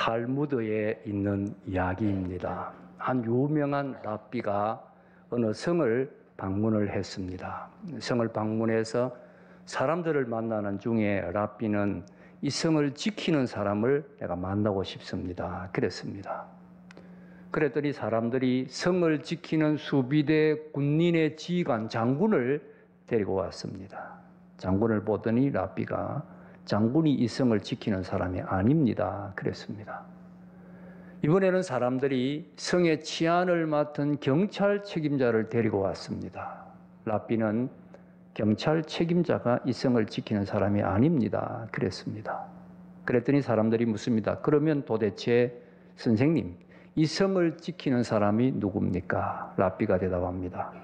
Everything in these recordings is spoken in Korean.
탈무드에 있는 이야기입니다. 한 유명한 랍비가 어느 성을 방문을 했습니다. 성을 방문해서 사람들을 만나는 중에 랍비는 이 성을 지키는 사람을 내가 만나고 싶습니다. 그랬습니다. 그랬더니 사람들이 성을 지키는 수비대 군인의 지휘관 장군을 데리고 왔습니다. 장군을 보더니 랍비가 장군이 이 성을 지키는 사람이 아닙니다. 그랬습니다. 이번에는 사람들이 성의 치안을 맡은 경찰 책임자를 데리고 왔습니다. 랍비는 경찰 책임자가 이 성을 지키는 사람이 아닙니다. 그랬습니다. 그랬더니 사람들이 묻습니다. 그러면 도대체 선생님, 이 성을 지키는 사람이 누굽니까? 랍비가 대답합니다.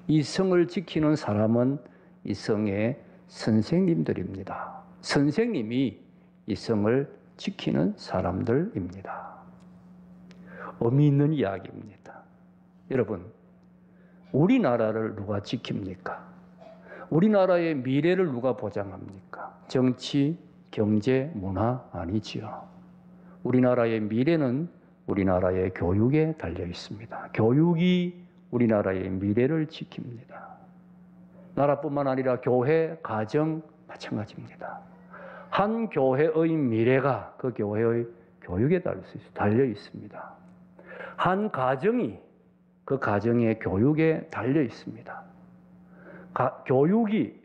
이 성을 지키는 사람은 이 성의 선생님들입니다. 선생님이 이 성을 지키는 사람들입니다. 의미 있는 이야기입니다. 여러분, 우리나라를 누가 지킵니까? 우리나라의 미래를 누가 보장합니까? 정치, 경제, 문화 아니지요. 우리나라의 미래는 우리나라의 교육에 달려 있습니다. 교육이 우리나라의 미래를 지킵니다. 나라뿐만 아니라 교회, 가정 마찬가지입니다. 한 교회의 미래가 그 교회의 교육에 달려 있습니다. 한 가정이 그 가정의 교육에 달려 있습니다. 교육이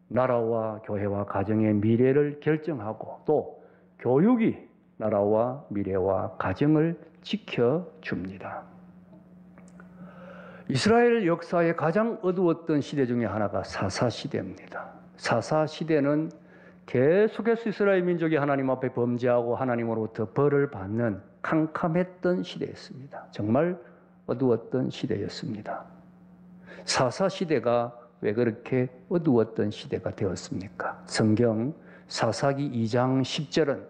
나라와 교회와 가정의 미래를 결정하고 또 교육이 나라와 미래와 가정을 지켜줍니다. 이스라엘 역사의 가장 어두웠던 시대 중에 하나가 사사시대입니다. 사사시대는 계속해서 이스라엘 민족이 하나님 앞에 범죄하고 하나님으로부터 벌을 받는 캄캄했던 시대였습니다. 정말 어두웠던 시대였습니다. 사사시대가 왜 그렇게 어두웠던 시대가 되었습니까? 성경 사사기 2장 10절은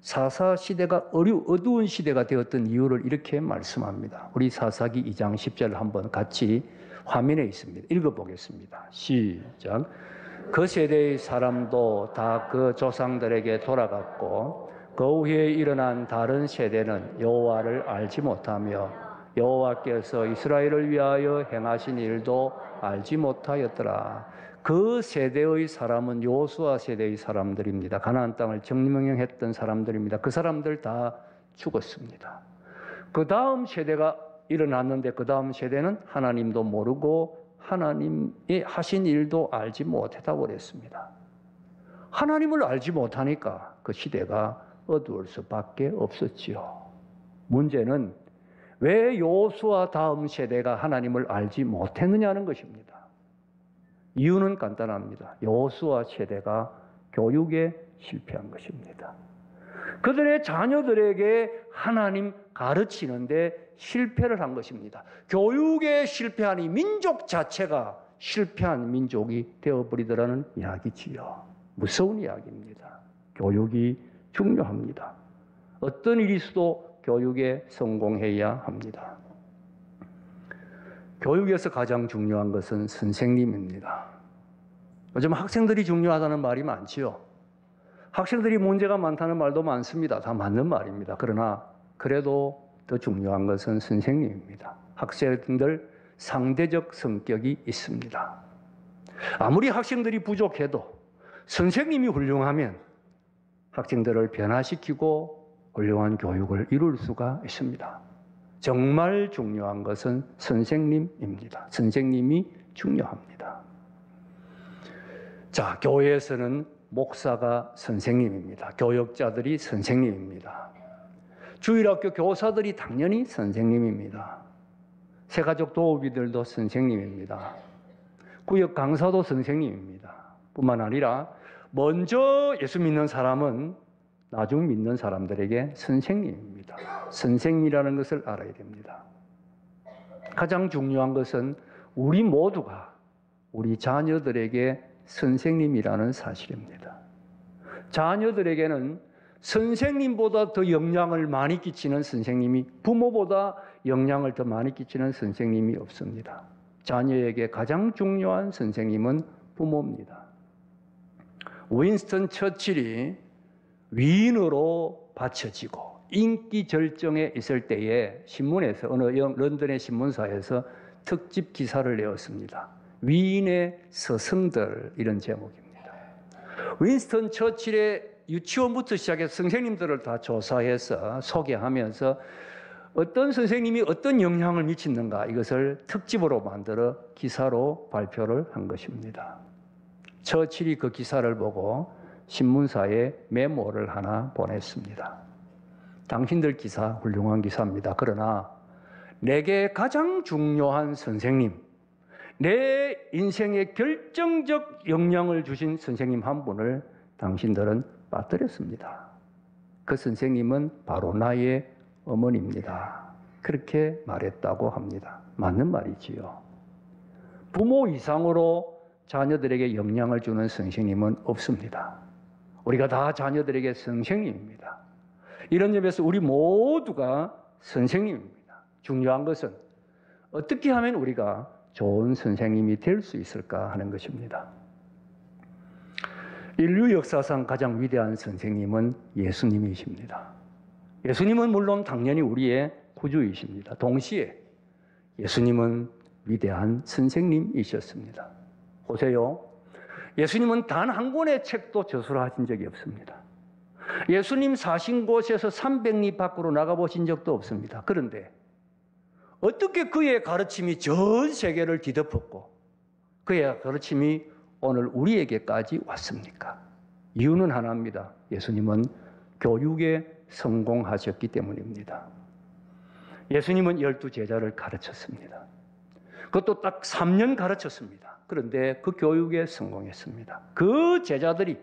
사사시대가 어두운 시대가 되었던 이유를 이렇게 말씀합니다. 우리 사사기 2장 10절 한번 같이 화면에 있습니다. 읽어보겠습니다. 시작. 그 세대의 사람도 다 그 조상들에게 돌아갔고 그 후에 일어난 다른 세대는 여호와를 알지 못하며 여호와께서 이스라엘을 위하여 행하신 일도 알지 못하였더라. 그 세대의 사람은 여호수아 세대의 사람들입니다. 가나안 땅을 정명했던 사람들입니다. 그 사람들 다 죽었습니다. 그 다음 세대가 일어났는데 그 다음 세대는 하나님도 모르고 하나님이 하신 일도 알지 못했다고 그랬습니다. 하나님을 알지 못하니까 그 시대가 어두울 수밖에 없었지요. 문제는 왜 여호수아 다음 세대가 하나님을 알지 못했느냐는 것입니다. 이유는 간단합니다. 여호수아 세대가 교육에 실패한 것입니다. 그들의 자녀들에게 하나님 가르치는데 실패를 한 것입니다. 교육에 실패하니 민족 자체가 실패한 민족이 되어버리더라는 이야기지요. 무서운 이야기입니다. 교육이 중요합니다. 어떤 일이 있어도 교육에 성공해야 합니다. 교육에서 가장 중요한 것은 선생님입니다. 요즘 학생들이 중요하다는 말이 많지요. 학생들이 문제가 많다는 말도 많습니다. 다 맞는 말입니다. 그러나 그래도 더 중요한 것은 선생님입니다. 학생들 상대적 성격이 있습니다. 아무리 학생들이 부족해도 선생님이 훌륭하면 학생들을 변화시키고 훌륭한 교육을 이룰 수가 있습니다. 정말 중요한 것은 선생님입니다. 선생님이 중요합니다. 자, 교회에서는 목사가 선생님입니다. 교역자들이 선생님입니다. 주일학교 교사들이 당연히 선생님입니다. 새가족 도우비들도 선생님입니다. 구역 강사도 선생님입니다. 뿐만 아니라 먼저 예수 믿는 사람은 나중 믿는 사람들에게 선생님입니다. 선생이라는 것을 알아야 됩니다. 가장 중요한 것은 우리 모두가 우리 자녀들에게 선생님이라는 사실입니다. 자녀들에게는 선생님보다 더 영향을 많이 끼치는 선생님이, 부모보다 영향을 더 많이 끼치는 선생님이 없습니다. 자녀에게 가장 중요한 선생님은 부모입니다. 윈스턴 처칠이 위인으로 바쳐지고 인기 절정에 있을 때에 신문에서 어느 런던의 신문사에서 특집 기사를 내었습니다. 위인의 스승들 이런 제목입니다. 윈스턴 처칠의 유치원부터 시작해서 선생님들을 다 조사해서 소개하면서 어떤 선생님이 어떤 영향을 미쳤는가 이것을 특집으로 만들어 기사로 발표를 한 것입니다. 처칠이 그 기사를 보고 신문사에 메모를 하나 보냈습니다. 당신들 기사 훌륭한 기사입니다. 그러나 내게 가장 중요한 선생님, 내 인생에 결정적 영향을 주신 선생님 한 분을 당신들은 빠뜨렸습니다. 그 선생님은 바로 나의 어머니입니다. 그렇게 말했다고 합니다. 맞는 말이지요. 부모 이상으로 자녀들에게 영향을 주는 선생님은 없습니다. 우리가 다 자녀들에게 선생님입니다. 이런 점에서 우리 모두가 선생님입니다. 중요한 것은 어떻게 하면 우리가 좋은 선생님이 될 수 있을까 하는 것입니다. 인류 역사상 가장 위대한 선생님은 예수님이십니다. 예수님은 물론 당연히 우리의 구주이십니다. 동시에 예수님은 위대한 선생님이셨습니다. 보세요. 예수님은 단 한 권의 책도 저술하신 적이 없습니다. 예수님 사신 곳에서 300리 밖으로 나가보신 적도 없습니다. 그런데 어떻게 그의 가르침이 전 세계를 뒤덮었고 그의 가르침이 오늘 우리에게까지 왔습니까? 이유는 하나입니다. 예수님은 교육에 성공하셨기 때문입니다. 예수님은 12제자를 가르쳤습니다. 그것도 딱 3년 가르쳤습니다. 그런데 그 교육에 성공했습니다. 그 제자들이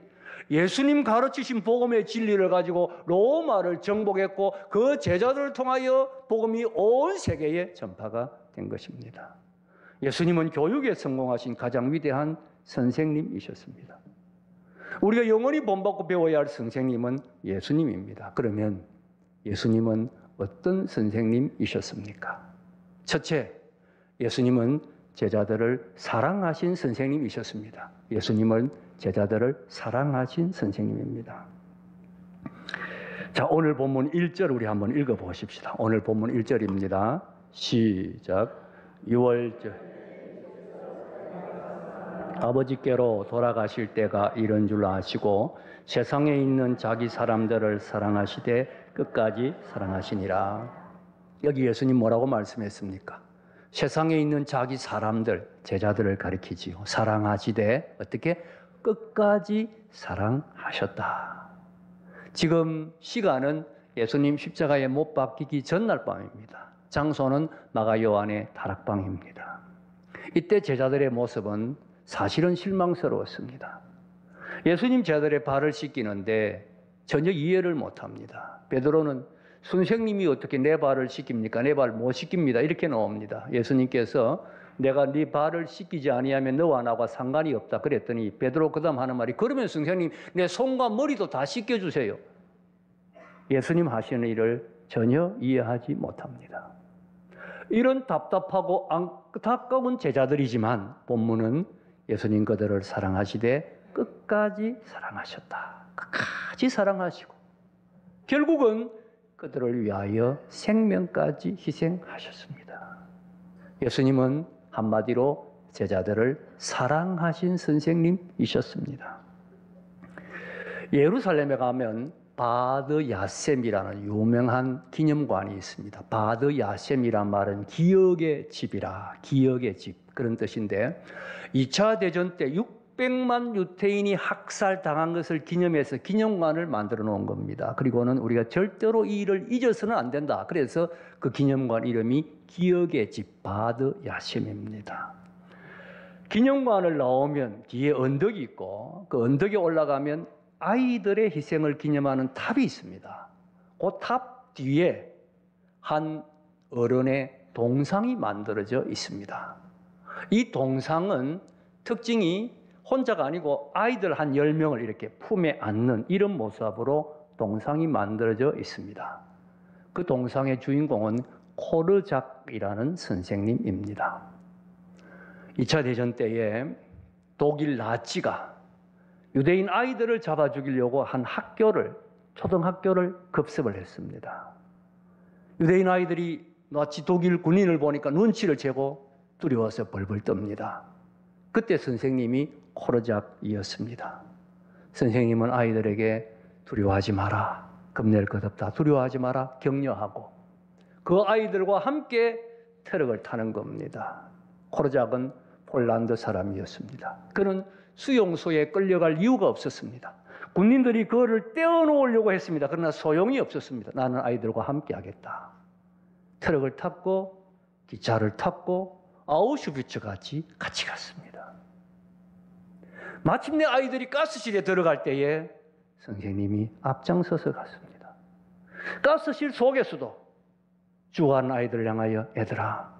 예수님 가르치신 복음의 진리를 가지고 로마를 정복했고 그 제자들을 통하여 복음이 온 세계에 전파가 된 것입니다. 예수님은 교육에 성공하신 가장 위대한 선생님이셨습니다. 우리가 영원히 본받고 배워야 할 선생님은 예수님입니다. 그러면 예수님은 어떤 선생님이셨습니까? 첫째, 예수님은 제자들을 사랑하신 선생님이셨습니다. 예수님은 제자들을 사랑하신 선생님입니다. 자, 오늘 본문 1절 우리 한번 읽어보십시다. 오늘 본문 1절입니다. 시작. 6월절 아버지께로 돌아가실 때가 이른 줄 아시고 세상에 있는 자기 사람들을 사랑하시되 끝까지 사랑하시니라. 여기 예수님 뭐라고 말씀했습니까? 세상에 있는 자기 사람들, 제자들을 가리키지요. 사랑하시되 어떻게? 끝까지 사랑하셨다. 지금 시간은 예수님 십자가에 못 박히기 전날 밤입니다. 장소는 마가 요한의 다락방입니다. 이때 제자들의 모습은 사실은 실망스러웠습니다. 예수님 제자들의 발을 씻기는데 전혀 이해를 못합니다. 베드로는 선생님이 어떻게 내 발을 씻깁니까? 내 발 못 씻깁니다. 이렇게 나옵니다. 예수님께서 내가 네 발을 씻기지 아니하면 너와 나와 상관이 없다 그랬더니 베드로 그다음 하는 말이 그러면 선생님 내 손과 머리도 다 씻겨주세요. 예수님 하시는 일을 전혀 이해하지 못합니다. 이런 답답하고 안타까운 제자들이지만 본문은 예수님 그들을 사랑하시되 끝까지 사랑하셨다. 끝까지 사랑하시고 결국은 그들을 위하여 생명까지 희생하셨습니다. 예수님은 한마디로 제자들을 사랑하신 선생님이셨습니다. 예루살렘에 가면 바드 야셈이라는 유명한 기념관이 있습니다. 바드 야셈이란 말은 기억의 집이라, 기억의 집 그런 뜻인데 2차 대전 때 600만 유태인이 학살당한 것을 기념해서 기념관을 만들어 놓은 겁니다. 그리고는 우리가 절대로 이 일을 잊어서는 안 된다. 그래서 그 기념관 이름이 기억의 집 바드 야셈입니다. 기념관을 나오면 뒤에 언덕이 있고 그 언덕에 올라가면 아이들의 희생을 기념하는 탑이 있습니다. 그 탑 뒤에 한 어른의 동상이 만들어져 있습니다. 이 동상은 특징이 혼자가 아니고 아이들 한 10명을 이렇게 품에 안는 이런 모습으로 동상이 만들어져 있습니다. 그 동상의 주인공은 코르작이라는 선생님입니다. 2차 대전 때에 독일 나치가 유대인 아이들을 잡아 죽이려고 한 학교를 초등학교를 급습을 했습니다. 유대인 아이들이 나치 독일 군인을 보니까 눈치를 채고 두려워서 벌벌 떱니다. 그때 선생님이 코르작이었습니다. 선생님은 아이들에게 두려워하지 마라, 겁낼 것 없다, 두려워하지 마라 격려하고 그 아이들과 함께 트럭을 타는 겁니다. 코르작은 폴란드 사람이었습니다. 그는 수용소에 끌려갈 이유가 없었습니다. 군인들이 그를 떼어놓으려고 했습니다. 그러나 소용이 없었습니다. 나는 아이들과 함께 하겠다. 트럭을 탔고 기차를 탔고 아우슈비츠까지 같이 갔습니다. 마침내 아이들이 가스실에 들어갈 때에 선생님이 앞장서서 갔습니다. 가스실 속에서도 죽어가는 아이들을 향하여 애들아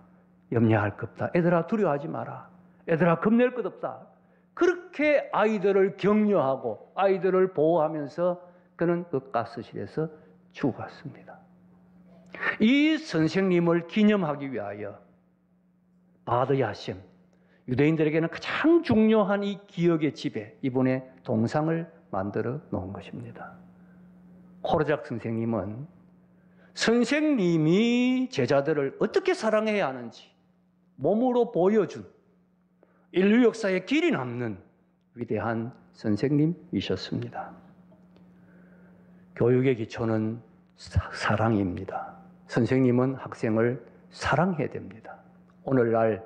염려할 것 없다. 애들아 두려워하지 마라. 애들아 겁낼 것 없다. 그렇게 아이들을 격려하고 아이들을 보호하면서 그는 그 가스실에서 죽었습니다. 이 선생님을 기념하기 위하여 바드 야셈, 유대인들에게는 가장 중요한 이 기억의 집에 이분의 동상을 만들어 놓은 것입니다. 코르작 선생님은 선생님이 제자들을 어떻게 사랑해야 하는지 몸으로 보여준 인류 역사에 길이 남는 위대한 선생님이셨습니다. 교육의 기초는 사랑입니다. 선생님은 학생을 사랑해야 됩니다. 오늘날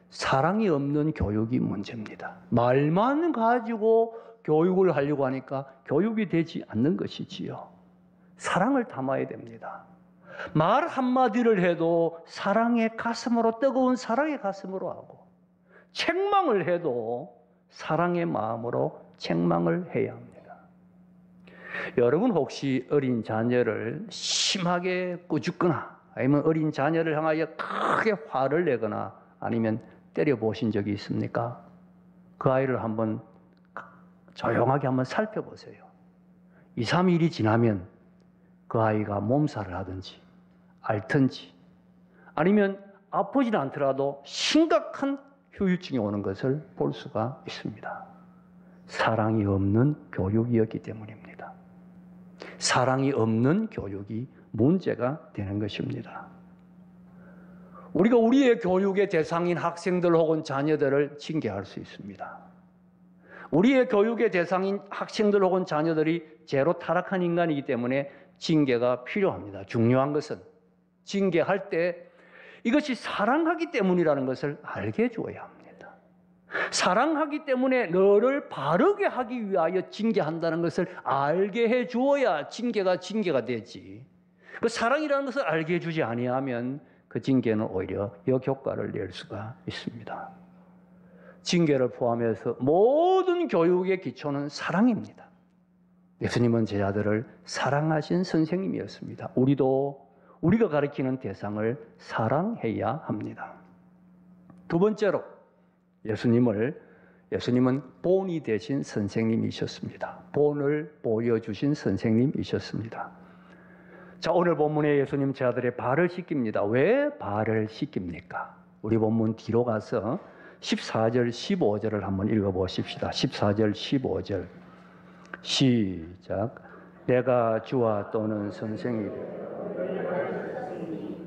사랑이 없는 교육이 문제입니다. 말만 가지고 교육을 하려고 하니까 교육이 되지 않는 것이지요. 사랑을 담아야 됩니다. 말 한마디를 해도 사랑의 가슴으로, 뜨거운 사랑의 가슴으로 하고, 책망을 해도 사랑의 마음으로 책망을 해야 합니다. 여러분 혹시 어린 자녀를 심하게 꾸짖거나 아니면 어린 자녀를 향하여 크게 화를 내거나 아니면 때려보신 적이 있습니까? 그 아이를 한번 조용하게 한번 살펴보세요. 2, 3일이 지나면 그 아이가 몸살을 하든지 앓든지 아니면 아프지 않더라도 심각한 후유증이 오는 것을 볼 수가 있습니다. 사랑이 없는 교육이었기 때문입니다. 사랑이 없는 교육이 문제가 되는 것입니다. 우리가 우리의 교육의 대상인 학생들 혹은 자녀들을 징계할 수 있습니다. 우리의 교육의 대상인 학생들 혹은 자녀들이 죄로 타락한 인간이기 때문에 징계가 필요합니다. 중요한 것은 징계할 때 이것이 사랑하기 때문이라는 것을 알게 해주어야 합니다. 사랑하기 때문에 너를 바르게 하기 위하여 징계한다는 것을 알게 해주어야 징계가 되지. 그 사랑이라는 것을 알게 해주지 아니하면 그 징계는 오히려 역효과를 낼 수가 있습니다. 징계를 포함해서 모든 교육의 기초는 사랑입니다. 예수님은 제자들을 사랑하신 선생님이었습니다. 우리가 가르치는 대상을 사랑해야 합니다. 두 번째로 예수님은 본이 되신 선생님이셨습니다. 본을 보여주신 선생님이셨습니다. 자, 오늘 본문에 예수님 제자들의 발을 씻깁니다. 왜 발을 씻깁니까? 우리 본문 뒤로 가서 14절, 15절을 한번 읽어보십시다. 14절, 15절 시작. 내가 주와 또는 선생이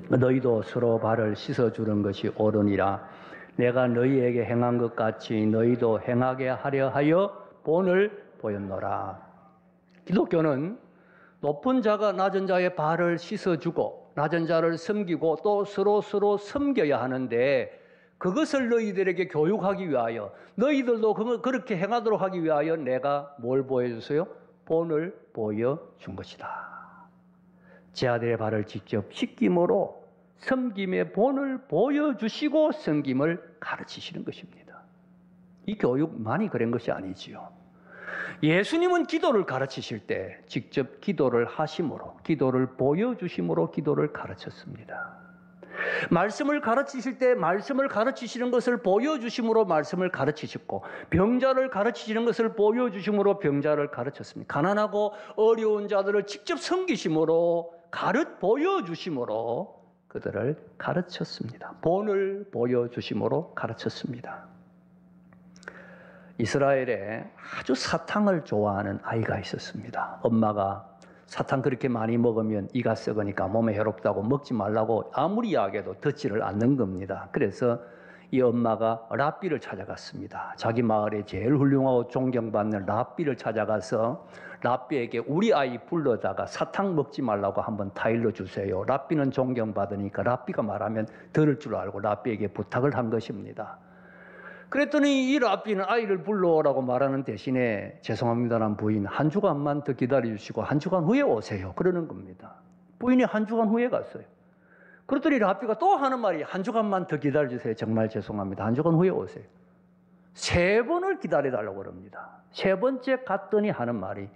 너희도 서로 발을 씻어주는 것이 옳으니라. 내가 너희에게 행한 것 같이 너희도 행하게 하려 하여 본을 보였노라. 기독교는 높은 자가 낮은 자의 발을 씻어주고 낮은 자를 섬기고 또 서로 섬겨야 하는데 그것을 너희들에게 교육하기 위하여 너희들도 그렇게 행하도록 하기 위하여 내가 뭘 보여줬어요? 본을 보여준 것이다. 제 아들의 발을 직접 씻김으로 섬김의 본을 보여주시고 섬김을 가르치시는 것입니다. 이 교육만이 그런 것이 아니지요. 예수님은 기도를 가르치실 때 직접 기도를 하심으로, 기도를 보여주심으로 기도를 가르쳤습니다. 말씀을 가르치실 때 말씀을 가르치시는 것을 보여주심으로 말씀을 가르치셨고, 병자를 가르치시는 것을 보여주심으로 병자를 가르쳤습니다. 가난하고 어려운 자들을 직접 섬기심으로 보여주심으로 그들을 가르쳤습니다. 본을 보여주심으로 가르쳤습니다. 이스라엘에 아주 사탕을 좋아하는 아이가 있었습니다. 엄마가 사탕 그렇게 많이 먹으면 이가 썩으니까 몸에 해롭다고 먹지 말라고 아무리 이야기해도 듣지를 않는 겁니다. 그래서 이 엄마가 랍비를 찾아갔습니다. 자기 마을에 제일 훌륭하고 존경받는 랍비를 찾아가서 랍비에게 우리 아이 불러다가 사탕 먹지 말라고 한번 타일러 주세요. 랍비는 존경받으니까 랍비가 말하면 들을 줄 알고 랍비에게 부탁을 한 것입니다. 그랬더니 이 랍비는 아이를 불러오라고 말하는 대신에 죄송합니다란 부인 한 주간만 더 기다려주시고 한 주간 후에 오세요. 그러는 겁니다. 부인이 한 주간 후에 갔어요. 그랬더니 랍비가 또 하는 말이 한 주간만 더 기다려주세요. 정말 죄송합니다. 한 주간 후에 오세요. 3번을 기다려달라고 그럽니다. 3번째 갔더니 하는 말이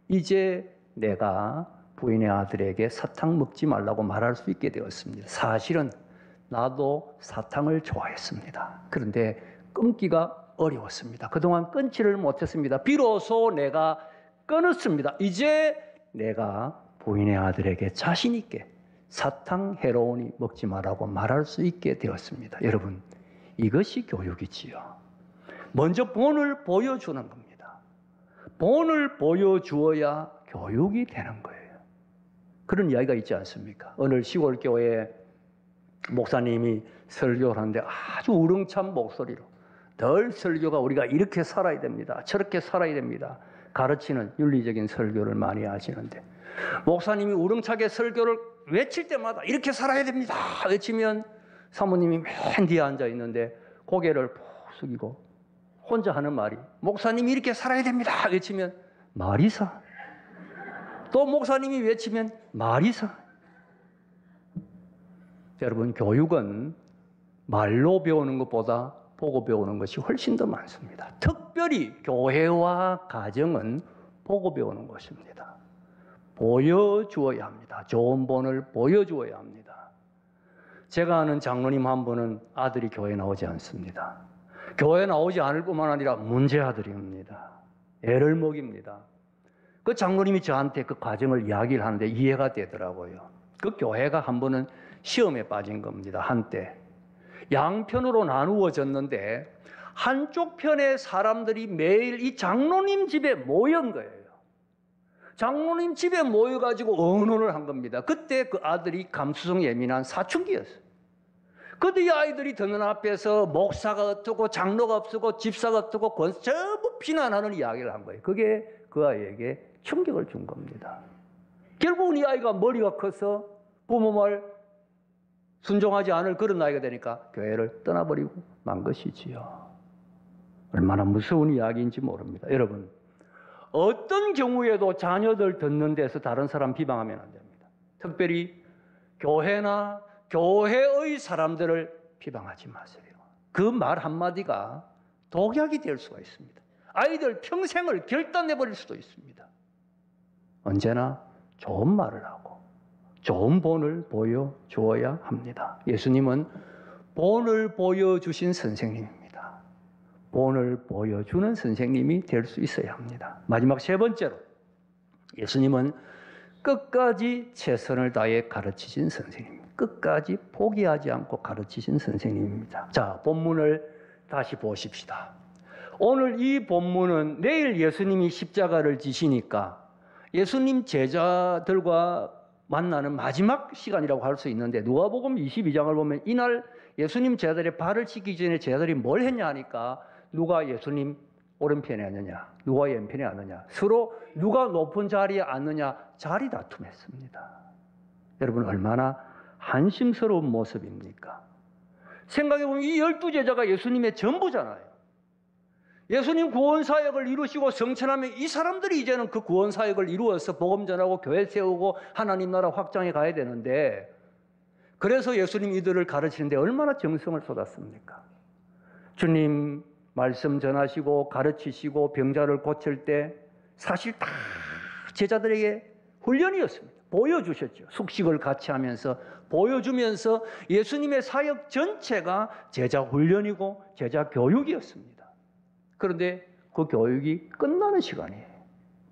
이제 내가 부인의 아들에게 사탕 먹지 말라고 말할 수 있게 되었습니다. 사실은 나도 사탕을 좋아했습니다. 그런데 끊기가 어려웠습니다. 그동안 끊지를 못했습니다. 비로소 내가 끊었습니다. 이제 내가 부인의 아들에게 자신 있게 사탕 헤로온이 먹지 말라고 말할 수 있게 되었습니다. 여러분, 이것이 교육이지요. 먼저 본을 보여주는 겁니다. 본을 보여주어야 교육이 되는 거예요. 그런 이야기가 있지 않습니까? 어느 시골 교회에 목사님이 설교를 하는데 아주 우렁찬 목소리로 늘 설교가 우리가 이렇게 살아야 됩니다. 저렇게 살아야 됩니다. 가르치는 윤리적인 설교를 많이 하시는데 목사님이 우렁차게 설교를 외칠 때마다 이렇게 살아야 됩니다. 외치면 사모님이 맨 뒤에 앉아 있는데 고개를 푹 숙이고 혼자 하는 말이 목사님이 이렇게 살아야 됩니다. 외치면 말이사. 또 목사님이 외치면 말이사. 여러분, 교육은 말로 배우는 것보다 보고 배우는 것이 훨씬 더 많습니다. 특별히 교회와 가정은 보고 배우는 것입니다. 보여주어야 합니다. 좋은 본을 보여주어야 합니다. 제가 아는 장로님 한 분은 아들이 교회에 나오지 않습니다. 교회에 나오지 않을 뿐만 아니라 문제아들입니다. 애를 먹입니다. 그 장로님이 저한테 그 과정을 이야기를 하는데 이해가 되더라고요. 그 교회가 한 번은 시험에 빠진 겁니다. 한때. 양편으로 나누어졌는데 한쪽 편의 사람들이 매일 이 장로님 집에 모인 거예요. 장로님 집에 모여가지고 언론을 한 겁니다. 그때 그 아들이 감수성 예민한 사춘기였어요. 그때 이 아이들이 듣는 앞에서 목사가 어떻고 장로가 없고 집사가 어떻고 전부 비난하는 이야기를 한 거예요. 그게 그 아이에게 충격을 준 겁니다. 결국은 이 아이가 머리가 커서 부모 말 순종하지 않을 그런 나이가 되니까 교회를 떠나버리고 만 것이지요. 얼마나 무서운 이야기인지 모릅니다. 여러분, 어떤 경우에도 자녀들 듣는 데서 다른 사람 비방하면 안 됩니다. 특별히 교회나 교회의 사람들을 비방하지 마세요. 그 말 한마디가 독약이 될 수가 있습니다. 아이들 평생을 결단내버릴 수도 있습니다. 언제나 좋은 말을 하고 좋은 본을 보여주어야 합니다. 예수님은 본을 보여주신 선생님입니다. 본을 보여주는 선생님이 될 수 있어야 합니다. 마지막 3번째로 예수님은 끝까지 최선을 다해 가르치신 선생님입니다. 끝까지 포기하지 않고 가르치신 선생님입니다. 자, 본문을 다시 보십시다. 오늘 이 본문은 내일 예수님이 십자가를 지시니까 예수님 제자들과 만나는 마지막 시간이라고 할 수 있는데 누가복음 22장을 보면 이날 예수님 제자들의 발을 씻기 전에 제자들이 뭘 했냐 하니까 누가 예수님 오른편에 앉느냐, 누가 왼편에 앉느냐, 서로 누가 높은 자리에 앉느냐 자리 다툼했습니다. 여러분, 얼마나 한심스러운 모습입니까? 생각해보면 이 12제자가 예수님의 전부잖아요. 예수님 구원사역을 이루시고 성천하면 이 사람들이 이제는 그 구원사역을 이루어서 복음 전하고 교회 세우고 하나님 나라 확장해 가야 되는데 그래서 예수님 이들을 가르치는데 얼마나 정성을 쏟았습니까? 주님 말씀 전하시고 가르치시고 병자를 고칠 때 사실 다 제자들에게 훈련이었습니다. 보여주셨죠. 숙식을 같이 하면서 보여주면서 예수님의 사역 전체가 제자 훈련이고 제자 교육이었습니다. 그런데 그 교육이 끝나는 시간이에요.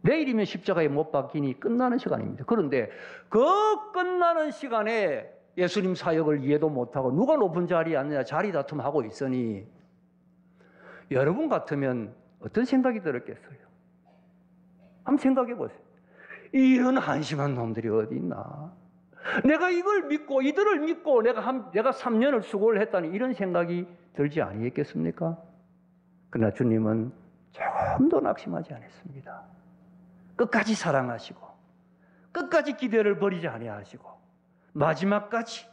내일이면 십자가에 못 박히니 끝나는 시간입니다. 그런데 그 끝나는 시간에 예수님 사역을 이해도 못하고 누가 높은 자리에 앉느냐 자리 다툼하고 있으니 여러분 같으면 어떤 생각이 들었겠어요? 한번 생각해 보세요. 이런 한심한 놈들이 어디 있나? 내가 이걸 믿고 이들을 믿고 내가 3년을 수고를 했다니 이런 생각이 들지 아니겠습니까? 그러나 주님은 조금도 낙심하지 않았습니다. 끝까지 사랑하시고 끝까지 기대를 버리지 아니하시고 마지막까지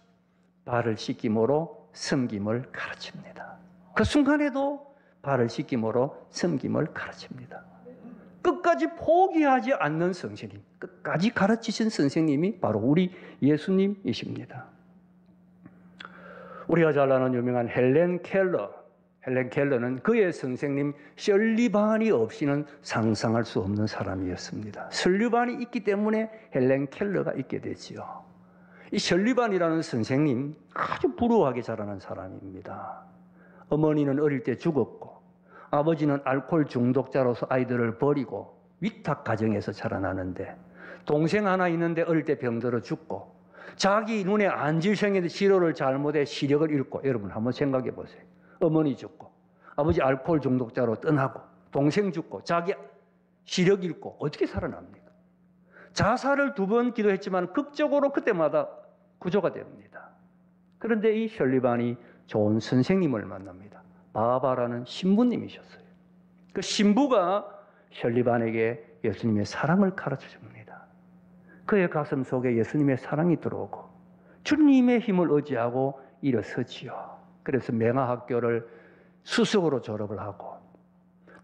발을 씻김으로 섬김을 가르칩니다. 그 순간에도 발을 씻김으로 섬김을 가르칩니다. 끝까지 포기하지 않는 선생님, 끝까지 가르치신 선생님이 바로 우리 예수님이십니다. 우리가 잘 아는 유명한 헬렌 켈러는 그의 선생님 설리반이 없이는 상상할 수 없는 사람이었습니다. 설리반이 있기 때문에 헬렌 켈러가 있게 되지요. 이 설리반이라는 선생님 아주 불우하게 자라난 사람입니다. 어머니는 어릴 때 죽었고 아버지는 알코올 중독자로서 아이들을 버리고 위탁 가정에서 자라나는데 동생 하나 있는데 어릴 때 병들어 죽고 자기 눈에 안질생의 치료를 잘못해 시력을 잃고 여러분 한번 생각해 보세요. 어머니 죽고 아버지 알코올 중독자로 떠나고 동생 죽고 자기 시력 잃고 어떻게 살아납니까? 자살을 2번 기도했지만 극적으로 그때마다 구조가 됩니다. 그런데 이 셜리반이 좋은 선생님을 만납니다. 바바라는 신부님이셨어요. 그 신부가 셜리반에게 예수님의 사랑을 가르쳐 줍니다. 그의 가슴 속에 예수님의 사랑이 들어오고 주님의 힘을 의지하고 일어서지요. 그래서 맹아학교를 수석으로 졸업을 하고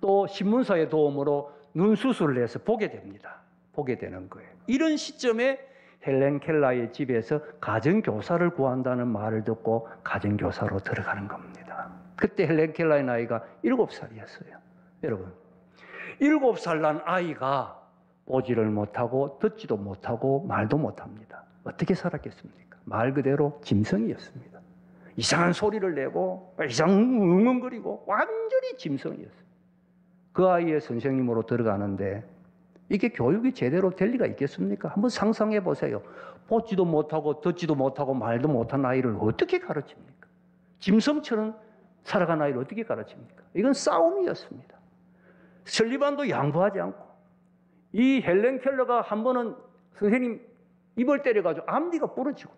또 신문사의 도움으로 눈 수술을 해서 보게 됩니다. 보게 되는 거예요. 이런 시점에 헬렌 켈러의 집에서 가정교사를 구한다는 말을 듣고 가정교사로 들어가는 겁니다. 그때 헬렌 켈러의 나이가 7살이었어요. 여러분, 7살 난 아이가 보지를 못하고 듣지도 못하고 말도 못합니다. 어떻게 살았겠습니까? 말 그대로 짐승이었습니다. 이상한 소리를 내고 이상 웅웅거리고 완전히 짐승이었어요. 그 아이의 선생님으로 들어가는데 이게 교육이 제대로 될 리가 있겠습니까? 한번 상상해 보세요. 보지도 못하고 듣지도 못하고 말도 못한 아이를 어떻게 가르칩니까? 짐승처럼 살아간 아이를 어떻게 가르칩니까? 이건 싸움이었습니다. 설리반도 양보하지 않고 이 헬렌 켈러가 한 번은 선생님 입을 때려가지고 앞니가 부러지고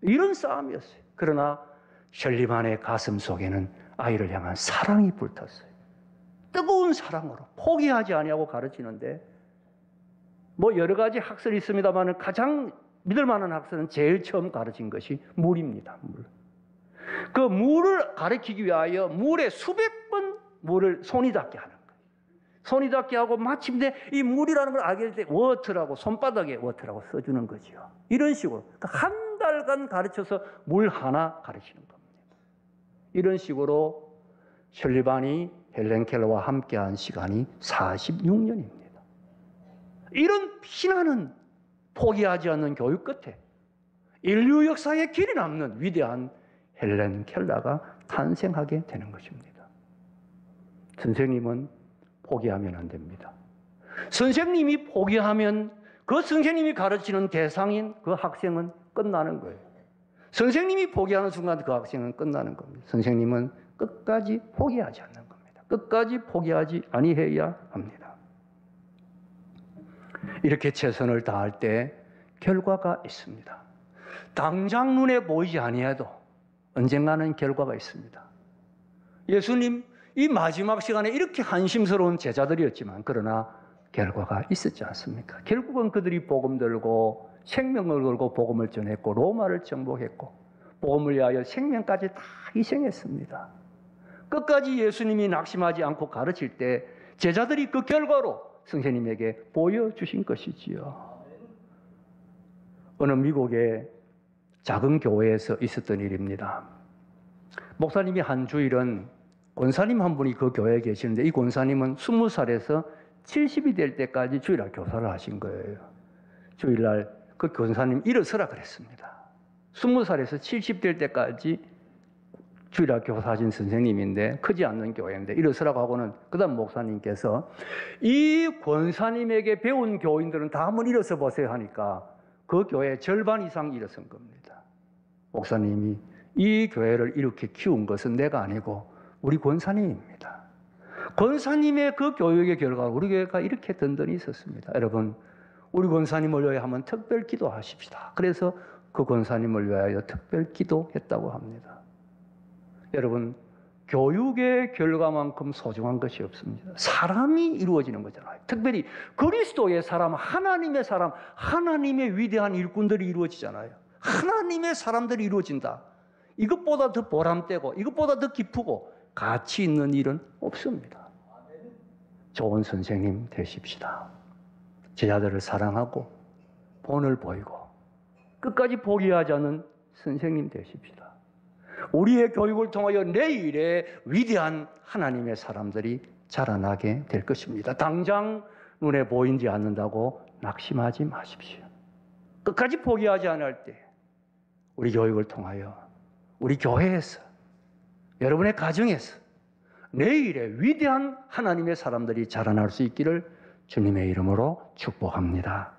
이런 싸움이었어요. 그러나 설리반의 가슴 속에는 아이를 향한 사랑이 불탔어요. 뜨거운 사랑으로 포기하지 아니하고 가르치는데 뭐 여러 가지 학설이 있습니다만 가장 믿을 만한 학설은 제일 처음 가르친 것이 물입니다. 물. 그 물을 가르치기 위하여 물에 수백 번 물을 손이 닿게 하는 거예요. 손이 닿게 하고 마침내 이 물이라는 걸 알게 될 때 워터라고 손바닥에 워터라고 써주는 거죠. 이런 식으로 한 달간 가르쳐서 물 하나 가르치는 겁니다. 이런 식으로 셜리반이 헬렌 켈러와 함께한 시간이 46년입니다. 이런 피나는 포기하지 않는 교육 끝에 인류 역사에 길이 남는 위대한 헬렌 켈러가 탄생하게 되는 것입니다. 선생님은 포기하면 안 됩니다. 선생님이 포기하면 그 선생님이 가르치는 대상인 그 학생은 끝나는 거예요. 선생님이 포기하는 순간 그 학생은 끝나는 겁니다. 선생님은 끝까지 포기하지 않는 겁니다. 끝까지 포기하지 아니해야 합니다. 이렇게 최선을 다할 때 결과가 있습니다. 당장 눈에 보이지 아니해도 언젠가는 결과가 있습니다. 예수님 이 마지막 시간에 이렇게 한심스러운 제자들이었지만 그러나 결과가 있었지 않습니까? 결국은 그들이 복음 들고 생명을 걸고 복음을 전했고 로마를 정복했고 복음을 위하여 생명까지 다 희생했습니다. 끝까지 예수님이 낙심하지 않고 가르칠 때 제자들이 그 결과로 선생님에게 보여주신 것이지요. 어느 미국의 작은 교회에서 있었던 일입니다. 목사님이 한 주일은 권사님 한 분이 그 교회에 계시는데 이 권사님은 20살에서 70이 될 때까지 주일날 교사를 하신 거예요. 주일날 그 권사님 일어서라 그랬습니다. 20살에서 70 될 때까지 주일날 교사하신 선생님인데 크지 않는 교회인데 일어서라고 하고는 그 다음 목사님께서 이 권사님에게 배운 교인들은 다 한번 일어서 보세요 하니까 그 교회 절반 이상 일어선 겁니다. 목사님이 이 교회를 이렇게 키운 것은 내가 아니고 우리 권사님입니다. 권사님의 그 교육의 결과로 우리 교회가 이렇게 든든히 있었습니다. 여러분, 우리 권사님을 위하여 한번 특별 기도하십시다. 그래서 그 권사님을 위하여 특별 기도했다고 합니다. 여러분, 교육의 결과만큼 소중한 것이 없습니다. 사람이 이루어지는 거잖아요. 특별히 그리스도의 사람, 하나님의 사람, 하나님의 위대한 일꾼들이 이루어지잖아요. 하나님의 사람들이 이루어진다. 이것보다 더 보람되고 이것보다 더 기쁘고 가치 있는 일은 없습니다. 좋은 선생님 되십시다. 제자들을 사랑하고 본을 보이고 끝까지 포기하지 않는 선생님 되십시다. 우리의 교육을 통하여 내일의 위대한 하나님의 사람들이 자라나게 될 것입니다. 당장 눈에 보이지 않는다고 낙심하지 마십시오. 끝까지 포기하지 않을 때 우리 교육을 통하여 우리 교회에서, 여러분의 가정에서 내일의 위대한 하나님의 사람들이 자라날 수 있기를 주님의 이름으로 축복합니다.